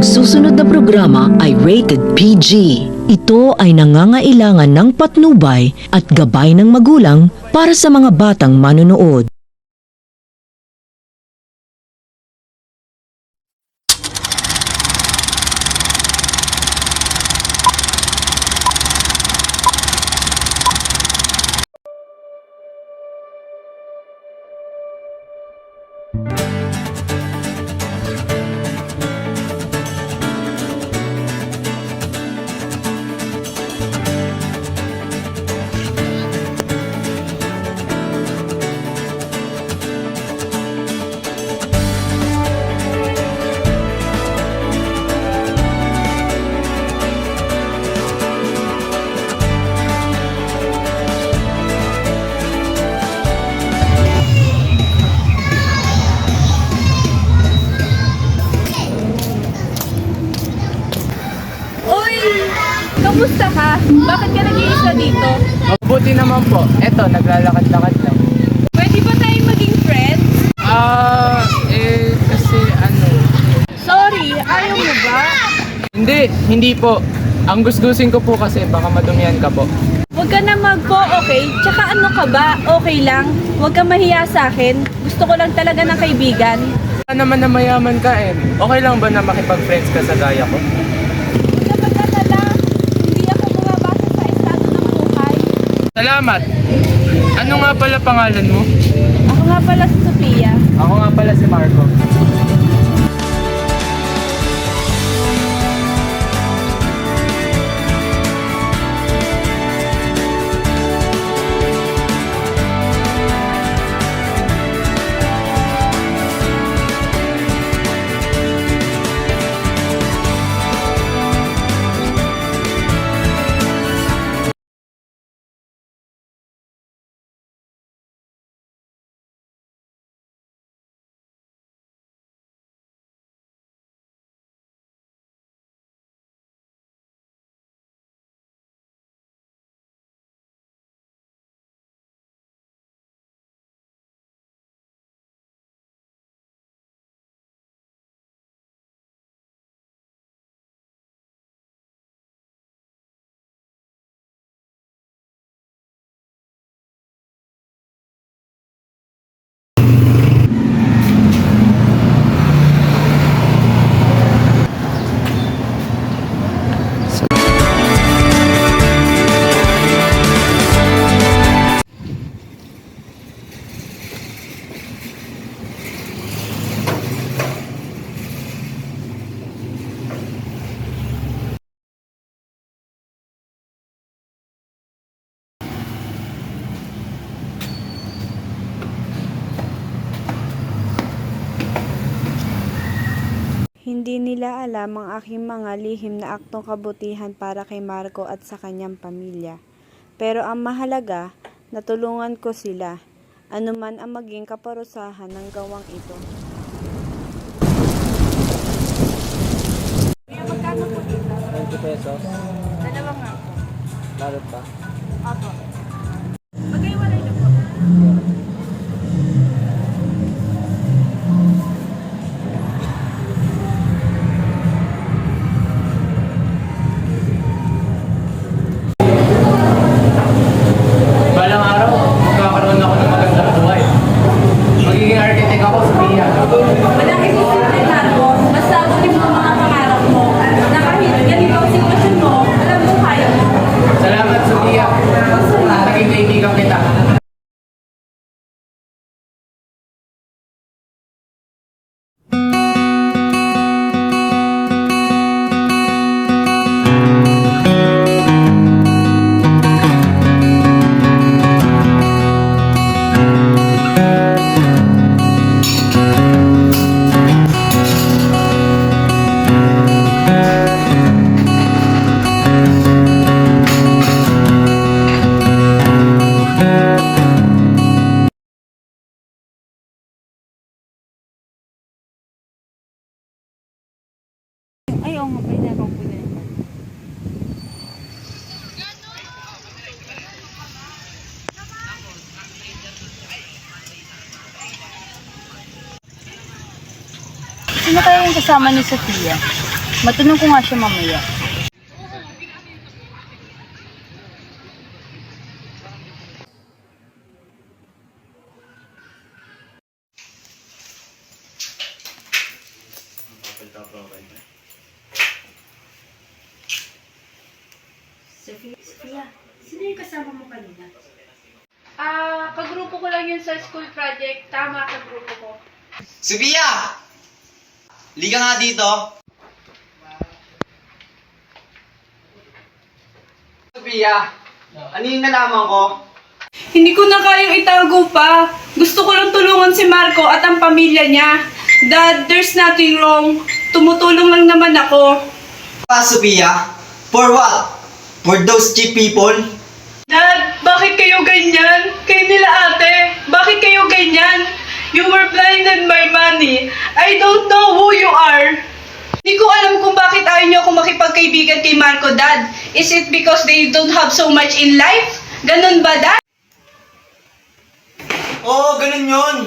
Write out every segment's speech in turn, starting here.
Ang susunod na programa ay rated PG. Ito ay nangangailangan ng patnubay at gabay ng magulang para sa mga batang manonood. Uy! Kamusta ka? Bakit ka nag-iisa dito? Mabuti naman po. Eto, naglalakad-lakad lang. Pwede ba tayong maging friends? Kasi ano... Sorry, ayaw mo ba? Hindi po. Ang gusgusin ko po kasi baka madumihan ka po. Huwag ka na magpo, okay? Tsaka ano ka ba? Okay lang? Huwag ka mahiya sa akin. Gusto ko lang talaga ng kaibigan. Wala naman na mayaman ka eh. Okay lang ba na makipag-friends ka sa gaya ko? Huwag ka mag-alala. Hindi ako bumabasa sa estado ng buhay. Salamat! Ano nga pala pangalan mo? Ako nga pala si Sophia. Ako nga pala si Marco. Hindi nila alam ang aking mga lihim na aktong kabutihan para kay Marco at sa kanyang pamilya. Pero ang mahalaga, natulungan ko sila, anuman ang maging kaparusahan ng gawang ito. 20 pesos. Dalawa nga po. Balot pa. Opo. Mag-iwalay na po. Balang araw, magkakaroon ako ng magandang buhay. Magiging architect ako sa Pia. Malaki po si Marco. Basta abutin mo ang mga pangarap mo. Na kahit ganito ang sitwasyon mo, alam mo kaya mo. Salamat, Sophia. Naging kaibigan kita. Ay, oo nga, pwede akong pinili. Sino kaya yung kasama ni Sophia? Matanong ko nga siya mamaya. Sophia, sino yung kasama mo kanina? Kagrupo ko lang yun sa school project. Tama, kagrupo ko. Sophia! Liga nga dito. Sophia, ano yung nalaman ko? Hindi ko na kayang itago pa. Gusto ko lang tulungan si Marco at ang pamilya niya. Dad, there's nothing wrong. Tumutulong lang naman ako. Sophia? For what? For those cheap people? Dad, bakit kayo ganyan? Kayo nila ate, bakit kayo ganyan? You were blinded by money. I don't know who you are. Hindi ko alam kung bakit ayaw niyo ako makipagkaibigan kay Marco, Dad. Is it because they don't have so much in life? Ganun ba, Dad? Oo, ganun yun.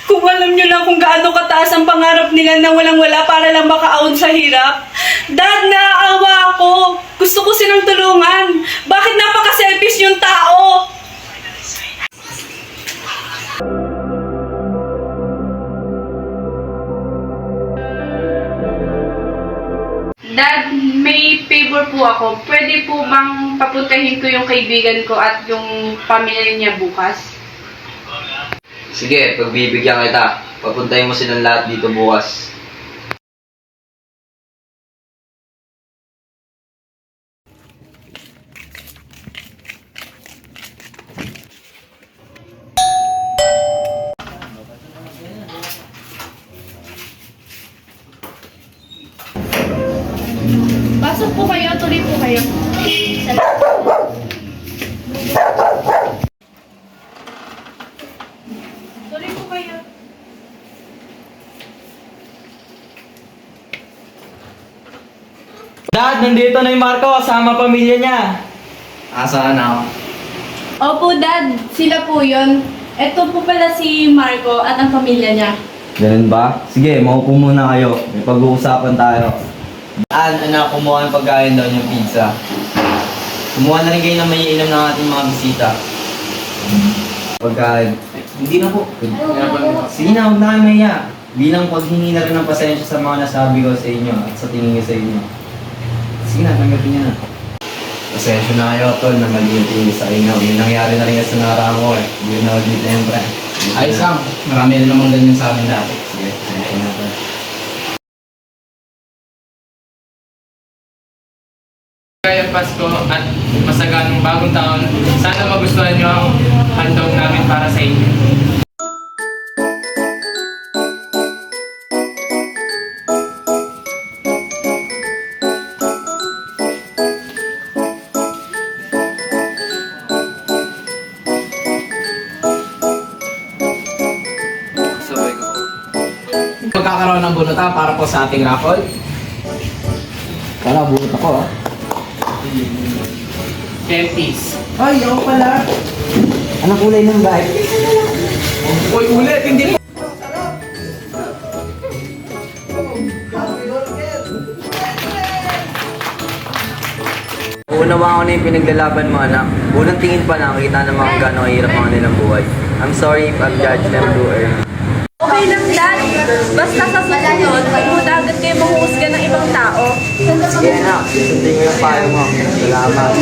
Kung alam niyo lang kung gaano kataas ang pangarap nila na walang-wala para lang makaahon sa hirap. Dad, naaawa ako. Gusto ko silang tulungan. Bakit napaka-selfish yung tao? Dad, may favor po ako. Pwede po bang papuntahin ko yung kaibigan ko at yung pamilya niya bukas? Sige, pagbibigyan kita. Papuntahin mo silang lahat dito bukas. Pasok po kayo, tuloy po kayo. Tuloy po kayo. Dad, nandito na yung Marco kasama pamilya niya. Asaan ako? Opo, Dad. Sila po yun. Ito po pala si Marco at ang pamilya niya. Ganun ba? Sige, maupo muna kayo. May pag-uusapan tayo. Anak, kumuha ng pagkain doon yung pizza. Kumuha na rin kayo ng maiinom ng ating mga bisita. Pagkain. Hindi na po. Sige na, huwag na kayo mahiya. Bilang paghingi na rin ng pasensya sa mga nasabi ko sa inyo at sa tingin ko sa inyo. Sige na, tanggapin niyo na. Pasensya na kayo, tol, na mali yung tingin sa inyo. Yung nangyari na rin sa nakaraan ko eh. Hindi na ulit na yun, pre. Ay, Sam. Marami na namang ganyan sa amin dati. Sige, pasensya na, tol. Kaya Pasko at masaganang bagong taon, sana magustuhan niyo ang handog namin para sa inyo. Magkakaroon ng bunutan para po sa ating raffle. Kala, bunot ako ah. 10 Ay, ako pala. Anong kulay ng bag? Uy, ulit! Hindi mo! Unawa ko na yung pinaglalaban mo, anak. Unang tingin pa nakakita ng mga gano'ng kahirap mga nilang buhay. I'm sorry if I've judged them too early. Okay lang, Dad. Basta sa susunod, huwag mo na agad kayo mahuhusga ng ibang tao. Sige anak, susundin mo yung payo mo. Salamat.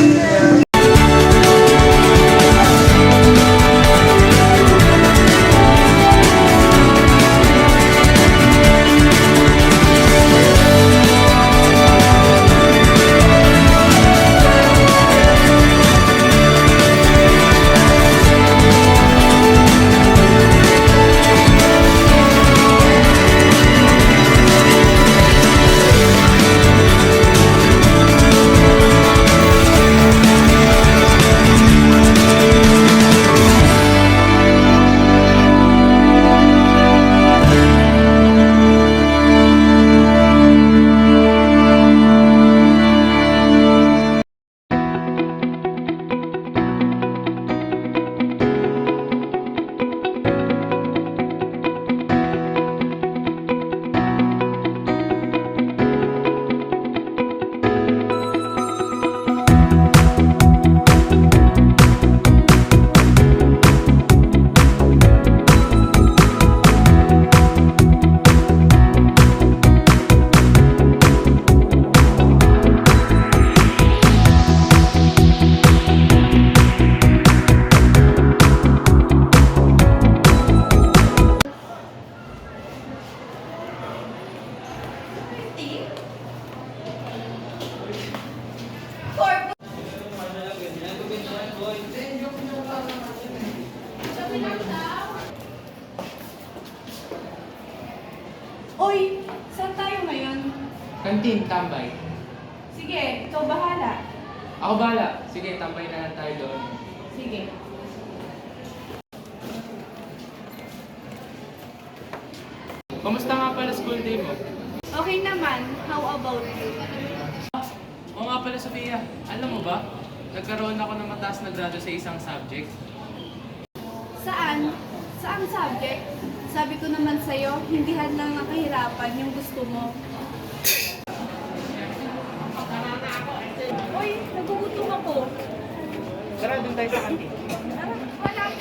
Saan tayo ngayon? Kantin, tambay. Sige, ikaw bahala. Ako bahala. Sige, tambay na lang tayo doon. Sige. Kamusta nga pala school day mo? Okay naman. How about you? Oo nga pala, Sofia. Alam mo ba? Nagkaroon ako ng mataas na grado sa isang subject. Saan? Saang subject? Sabi ko naman sa'yo, hindi hadlang ng kahirapan yung gusto mo. Uy, nagugutom ako. Tara, doon tayo sa kantin. Tara, wala ko.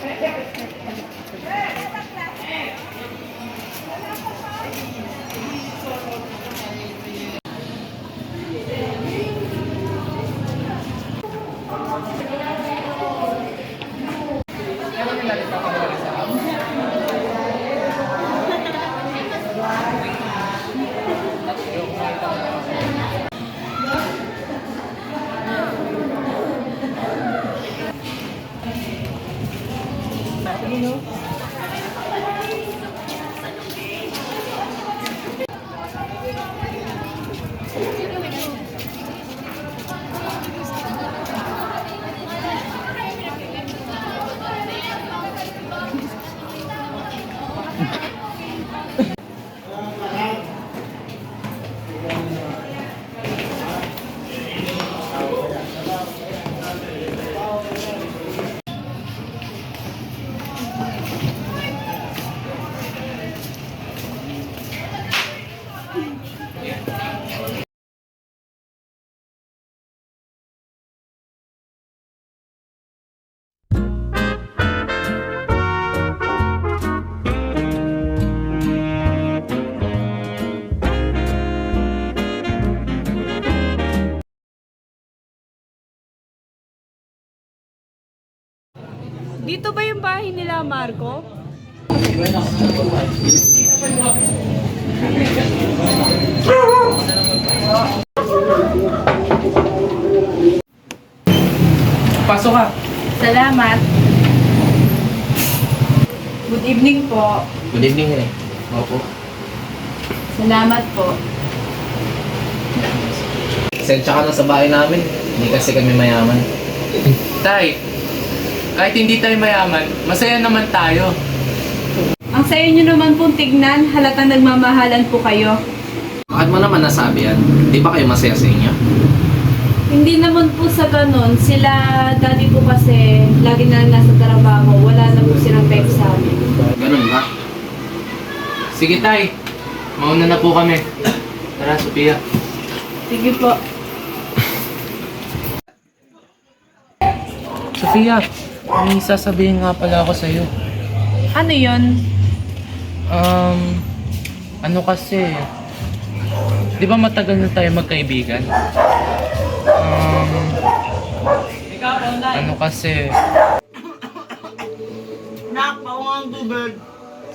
Dito ba yung bahay nila, Marco? Pasok ka. Salamat. Good evening po. Good evening eh. Opo. Salamat po. Sensya ka na sa bahay namin. Hindi kasi kami mayaman. Tay, kahit hindi tayo mayaman, masaya naman tayo. Ang sa inyo naman pong tignan, halatang nagmamahalan po kayo. Bakit mo naman nasabi yan? Di ba kayo masaya sa inyo? Hindi naman po sa ganun. Sila, daddy po kasi, lagi na lang nasa trabaho. Wala na po silang peg sa amin. Ganun ba? Sige tay, mauna na po kami. Tara, Sophia. Sige po. Sophia, may sasabihin nga pala ako sa'yo. Ano yon? Ano kasi, di ba matagal na tayo magkaibigan? Ano kasi,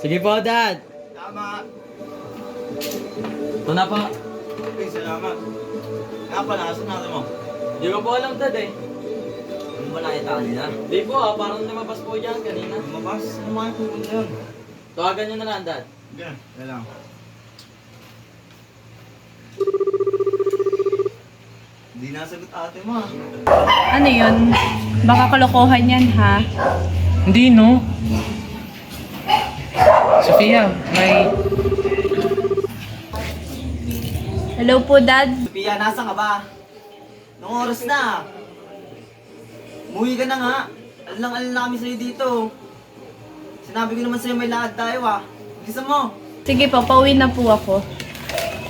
Sige po, Dad. Tama. Ito na po. Okay, salamat. Nga pala, asan natin mo? Di ko po alam, Dad eh. Ano ba nakita kanina? Di po parang lumabas po dyan kanina. Lumabas? Ano mga pupunta yun? Tawagan nyo na lang, Dad. Yan, yan lang. Hindi nasagot ate mo ah. Ano yon? Baka kalokohan yan, ha? hindi no? Sophia, may... Hello po, Dad. Sophia, nasa ka ba? Nung oras na. Umuwi ka na nga. Alang-alang na kami sa'yo dito. Sinabi ko naman sa'yo may lakad tayo ah. Bilisan mo. Sige po, pauwi na po ako.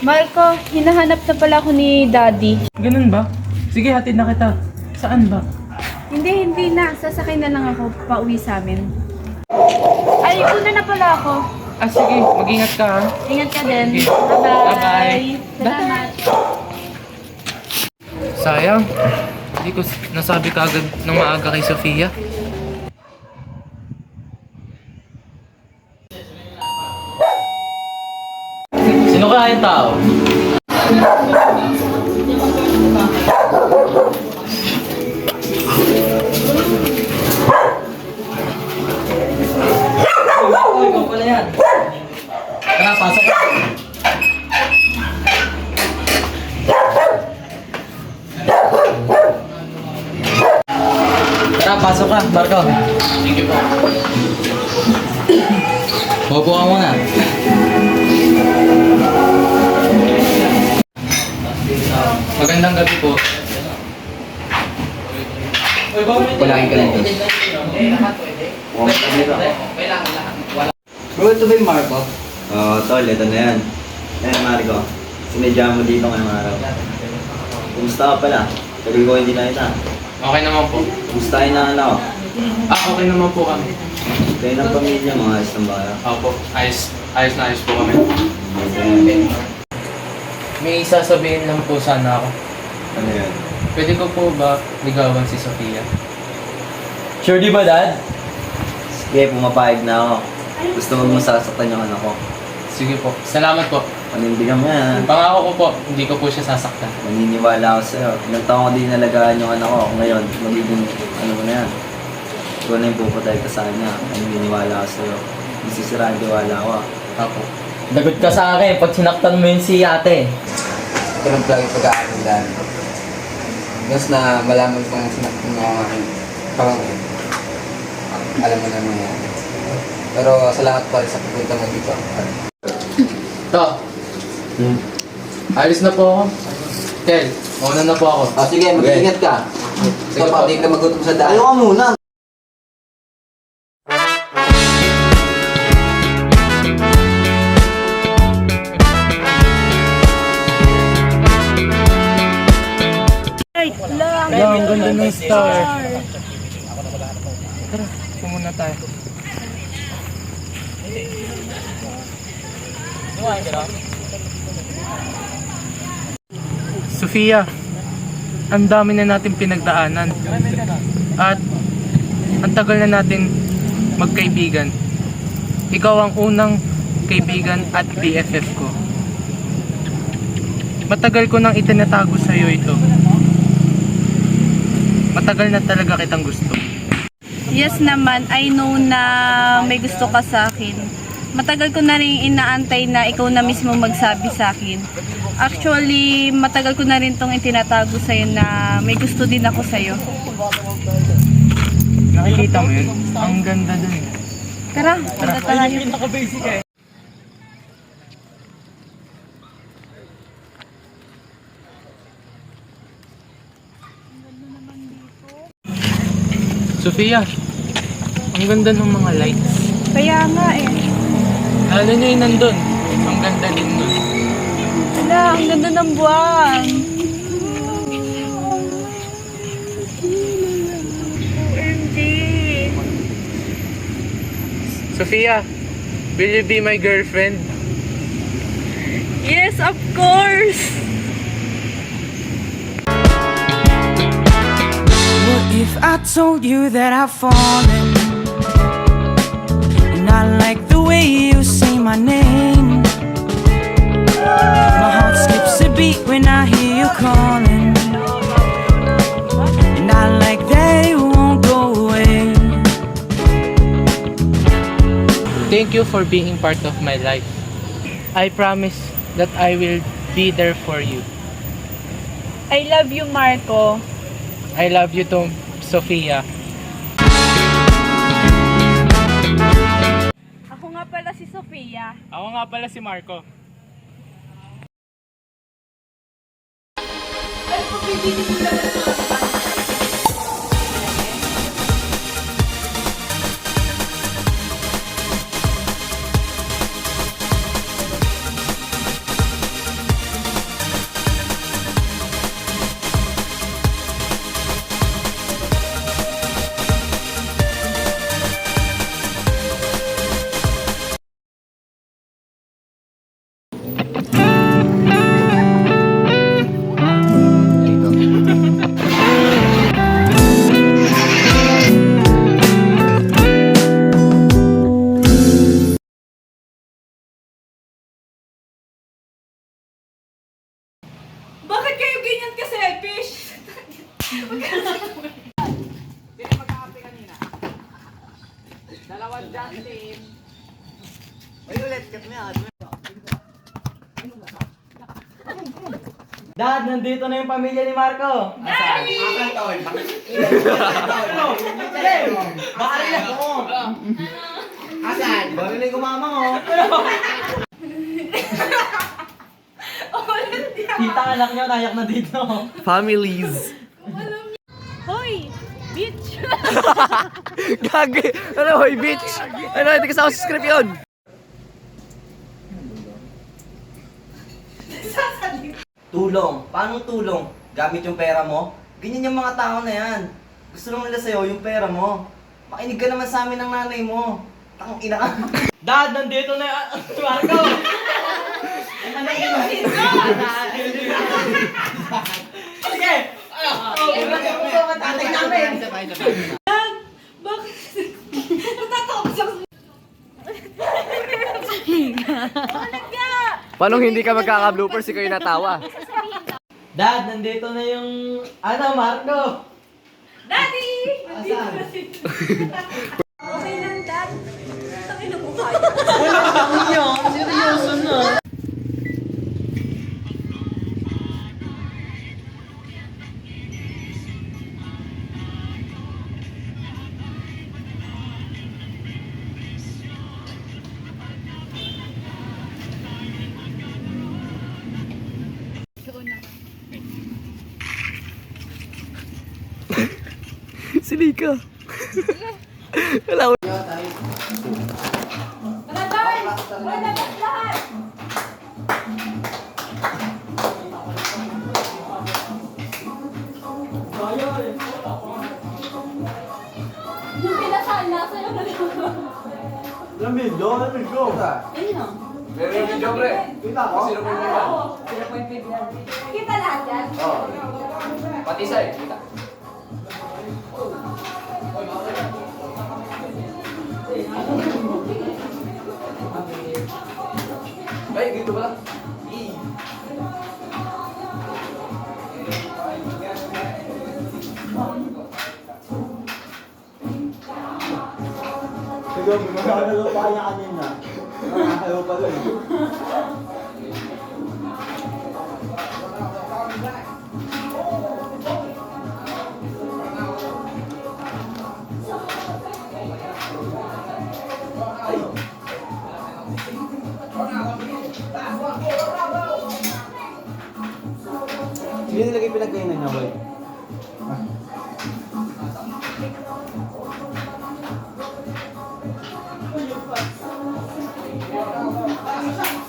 Marco, hinahanap na pala ako ni Daddy. Ganun ba? Sige, hatid na kita. Saan ba? Hindi na. Sasakay na lang ako pauwi sa amin. Ay, una na pala ako. Ah, sige. Mag-ingat ka ha. Ingat ka din. Okay. Bye-bye. Bye-bye. Salamat. Sayang. Hindi ko nasabi kaagad ng maaga kay Sofia. Sino kaya yung tao? Ikaw pala yan. Tara, pasok ka. Thank you po. Opo ka muna. Magandang gabi po. Palaking ka lang ito. Bro, ito ba yung Marco? Oo, tol. Ito na yan. Yan, Marco. Sinadya mo dito ngayong araw. Kumusta ka pala? Tagal ko hindi na kita. Okay naman po. Kumusta kayo na anak ko? Okay naman po kami. Kayo ng pamilya, mga ayos ng bahay. Opo, ayos na ayos po kami. Okay. May sasabihin lang po sana ako. Ano yan? Pwede ko po ba ligawan si Sofia? Sure di ba, Dad? Sige, pumapayag na ako. Gusto mo sasaktan yung anak ko. Sige po. Salamat po. Panindigan mo yan. Pangako ko po, hindi ko po siya sasaktan. Maniniwala ako sa'yo. Ilang taon ko din nalagaan yung anak ko. Ngayon, magiging ano mo na yan. Ikaw na yung pupatay ka sa kanya. Maniniwala ako sa'yo. Hindi sisiraan tiwala ko. Opo. Lagot ka sa akin pag sinaktan mo yun si ate. Ito lang palagi pag-aaral. Mas na malaman kong sinaktan mo ang aking pamangkin. Alam mo na nangyayari. Pero salamat pa rin sa pupunta mo dito. To. Alis na po ako. Kel, mauna na po ako. Sige, mag-ingat ka. Sige Ito po. pa, di ka magutom sa daan. Ayaw ka muna! Ang ganda ng star. Tara, pumunta tayo. Sofia, ang dami na natin pinagdaanan. At ang tagal na natin magkaibigan. Ikaw ang unang kaibigan at BFF ko. Matagal ko nang itinatago sa iyo ito. Matagal na talaga kitang gusto. Yes naman, I know na may gusto ka sa akin. Matagal ko na rin inaantay na ikaw na mismo magsabi sa akin. Actually, matagal ko na rin tong itinatago sa'yo na may gusto din ako sa'yo. Nakikita mo yun? Ang ganda dun. Tara, punta tayo. Sofia, ang ganda ng mga lights. Kaya nga eh. Lalo na yung nandun. Ang ganda din dun. Wala, ang ganda ng buwan. OMG. Sofia, will you be my girlfriend? Yes, of course. What if I told you that I've fallen? And I like the way you say my name. My heart skips a beat when I hear you calling. And I like that you won't go away. Thank you for being part of my life. I promise that I will be there for you. I love you, Marco. I love you too, Sofia. Ako nga pala si Sofia. Ako nga pala si Marco. Bakit kayo ganyan ka-selfish? Dad, nandito na yung pamilya ni Marco. Asan tol? Bakarila ko. Asan? Barinig ko mama mo. Tita, anak niyo, nayak na dito. Families. Hoy! Bitch! Gagi! Ano, hoy, bitch? Ano, hindi kasama sa script yun. Tulong. Paano tulong? Gamit yung pera mo? Ganyan yung mga tao na yan. Gusto lang nila sa'yo yung pera mo. Makinig ka naman sa amin ng nanay mo. Takang ina ka. Dad, nandito na yung Marco! Sige! Tatay namin! Paano hindi ka magkaka-bloopers si kayo natawa? Dad, nandito na yung Marco! Daddy! Asan? Okay lang, Dad. Takin na mukha Wala ka niyo! Seryoso na! Si Lika. Wala ko. Yung pinasal na sa'yo na Lamig, doon, lamig ko! Meron yung video, pre. Kita ko? Sino po yung yan? Kita lahat yan. Oo. Pati sa'yo, kita. Ay, ganito pala. Sige, magkakalo pa kanya kanina. Nakakalo pa rin. Hindi nilagay pinagkainan niya, boy.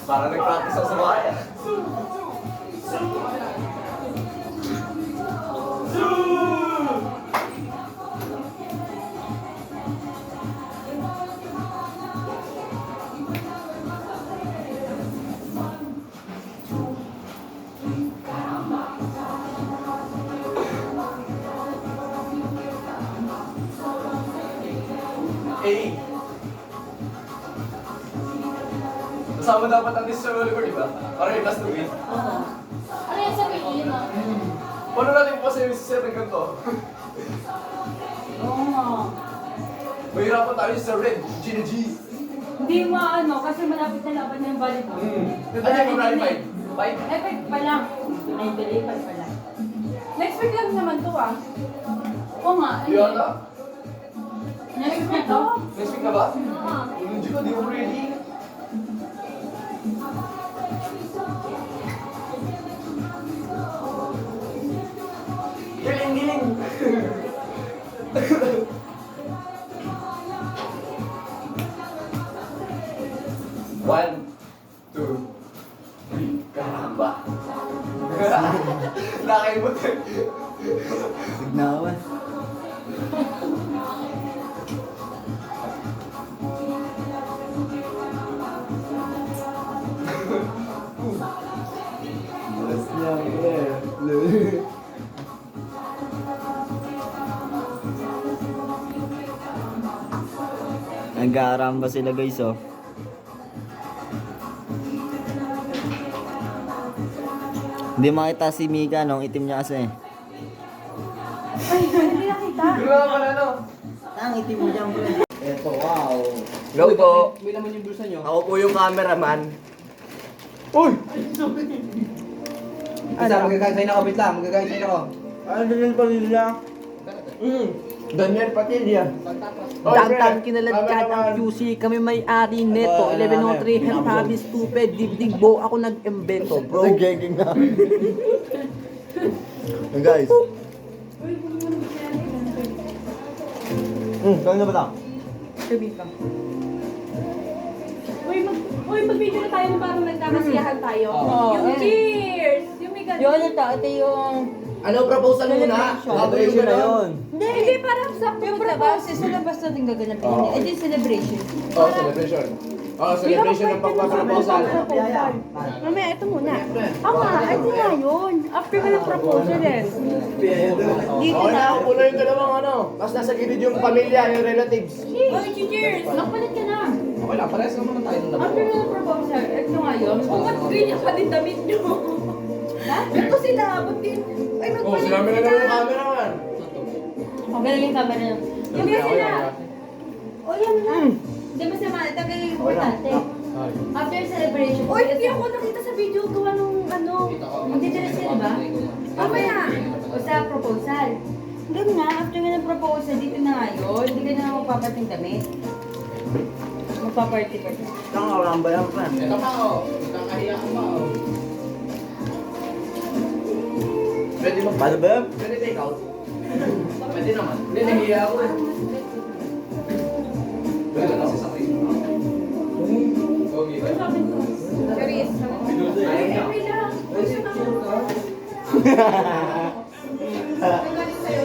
Parang nag-practice ako sa bahay. Eh! Kasama dapat ang Mr. Oliver, di ba? Para yung last to win. Ano yan sabihin, no? Paano natin po sa'yo si Sir ng ganito? Oo nga. Mahirapan tayo si Sir Red, Gina G. Hindi maano, kasi malapit na laban na yung volleyball. Ano yung February 5? 5? Effect pa lang. Ay, deliver pa lang. Next week lang naman to ah. Oo nga. Di ata? Next week to? Next week na ba? Oo. Hindi ko, di ko ready. Giling! One, two, three. Karamba! Nakaimot eh. Signawan. Mas niya, Nag-aaramba sila guys oh. Hindi makita si Mika no, itim niya kasi. Wala ka pala, no? Ang itim mo dyan bro. Eto, wow. Hello po. May laman yung bulsa nyo. Ako po yung cameraman. Uy! Isa, magkakain sa'yo na kapit lang. Magkakain sa'yo ako. Ano din pamilya? Daniel Patilya. Dantan kinaladkad ang QC, kami may-ari neto. 1103 Hentabi Stupid, Digdig Bo, ako nag-embento, bro. Nagiging na. Guys. Kaya na ba ta? Uy, mag-video na tayo na parang nagkakasiyahan tayo. Yung cheers! Yung may ganun. Yun, ito yung... Ano proposal muna? Celebration na yun. Hindi, parang sakto Yung maglabas. labas, sa labas natin gaganapin. Eh, di celebration. Oh, celebration. Oh, celebration ng pagpaproposal. Mamaya, ito muna. Ito nga yun. After ka ng proposal eh. Dito na. Punuin ka namang ano. Tapos nasa gilid yung pamilya, yung relatives. Uy, cheers! Magpalit ka na. Okay lang, parehas naman tayo ng After ka ng proposal, ito nga yun. Kung ba't ganyan pa din damit nyo? Ha? Ito sila, ba't din? Ay, Oh, magpalit sinabi na naman yung camera man. Okay lang yung camera na. Yung yan sila. O, yan na. Di ba sa mga, tagal yung importante. After celebration. Uy, hindi ako nakita sa video gawa nung ano. Magdidala sila, di ba? Mamaya. O sa proposal. Doon nga, after nga ng proposal, dito na nga yun. Hindi ka na magpapating damit. Magpaparty pa siya. Saan ka lang ba yan, friend? Ito pa oh. Nakakahiya ka pa oh. Pwede mo. Paano ba yan? Pwede take out. Pwede naman. Hindi, nahiya ako eh. Pwede na kasi sa kayo. Okay. Charis. Ay, okay lang. Gusto na ako. Nagalit sa'yo.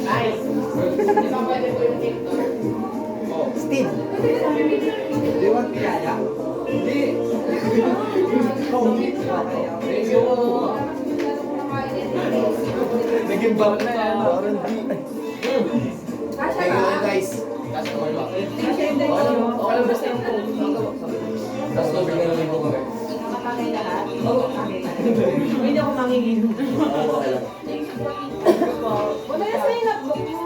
Nice. Di ba pwede po yung TikTok? Oh. Steve. Di ba piyaya? Hindi. Thank you. Naging bawal na yan. Thank you guys. Tapos naman ba? Okay lang basta yung phone. Tapos nabigyan na lang ko kami. Hindi ako manginginom. Wala na sa'yo na book mo.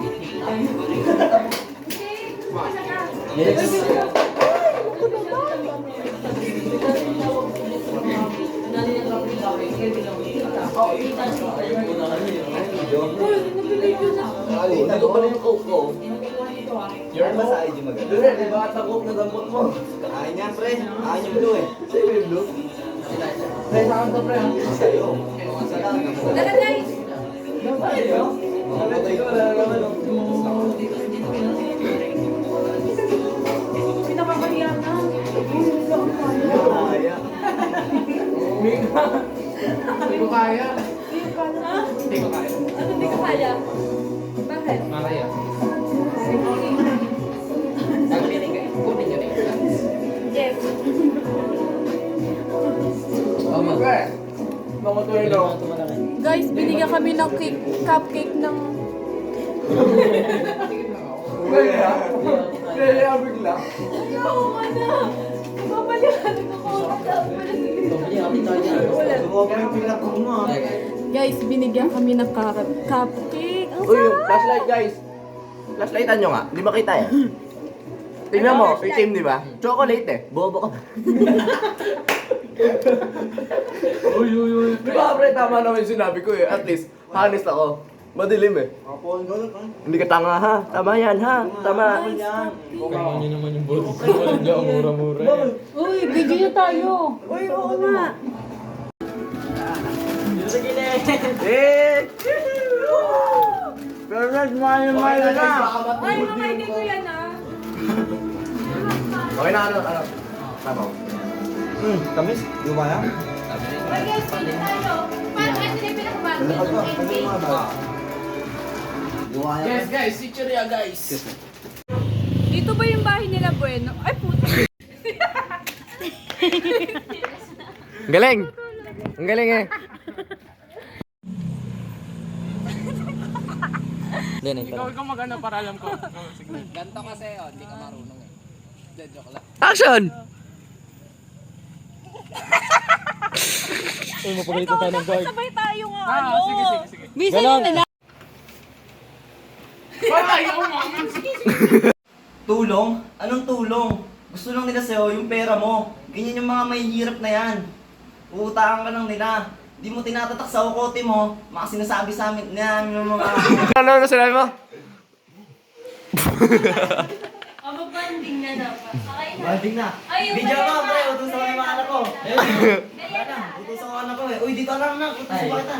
Yes. Dito pala yung coke ko. You're ba sa IG maganda? Dure, di ba at ang coke na dampot mo? Ayaw niya, pre. Ayaw yung blue eh. Sa'yo yung blue? Pre, sa akin to pre. Sa'yo. Sa'yo. Tara guys. Namatay ko, wala naman. Pinakakahiya na. Kaya. Hindi ko kaya. Hindi ko kaya. Ano hindi ka kaya? Bakit? Makaya. Nagpiling kayo. Kunin nyo na yung plans. Jeff. Tama. Pre, mga tuwelo. Guys, binigyan kami ng cupcake ng... Kaya? Kaya bigla? Oo nga na. Babalikan ako. Sumobra yung pinakong mo. Guys, binigyan kami ng cupcake. Ang Uy, yung flashlight guys. Flashlightan nyo nga. Di ba kita eh? Tingnan mo, itim di ba? Chocolate eh. Bobo ka. Uy. Di ba pre, tama naman yung sinabi ko eh. At least, honest ako. Madilim eh. Ako, ganun pa. Hindi ka tanga ha. Tama yan ha. Tama. Uy, video na tayo. Uy, oo nga. Eh! Pero mayo na. Ay, mga hindi ko yan ah. Okay na ano. Tama. Kamis, di ba yan? Ay guys, pili tayo. Parang ito na yung pinakabagay ng ending. Yes guys, Sicheria guys. Dito ba yung bahay nila, Bueno? Ay, puta. Galing! Ang galing eh. Ikaw mag-ano para alam ko. Ganto kasi hindi ka marunong eh. Joke lang. Action! Sabay tayo nga, ano? Sige. Bisa yun na. Tulong? Anong tulong? Gusto lang nila sa'yo yung pera mo. Ganyan yung mga mahihirap na yan. Uutakan ka ng nila. Di mo tinatatak sa ukote mo, mga sinasabi sa amin na yung mga... Ano sinabi mo? Mababanding na dapat. Okay na. Banding na. Ayun, Video kaya mo, na. pre. Utusan ko yung mga anak ko. Kaya na. Utusan ko anak ko eh. Uy, dito anak na. Utusan ko kita.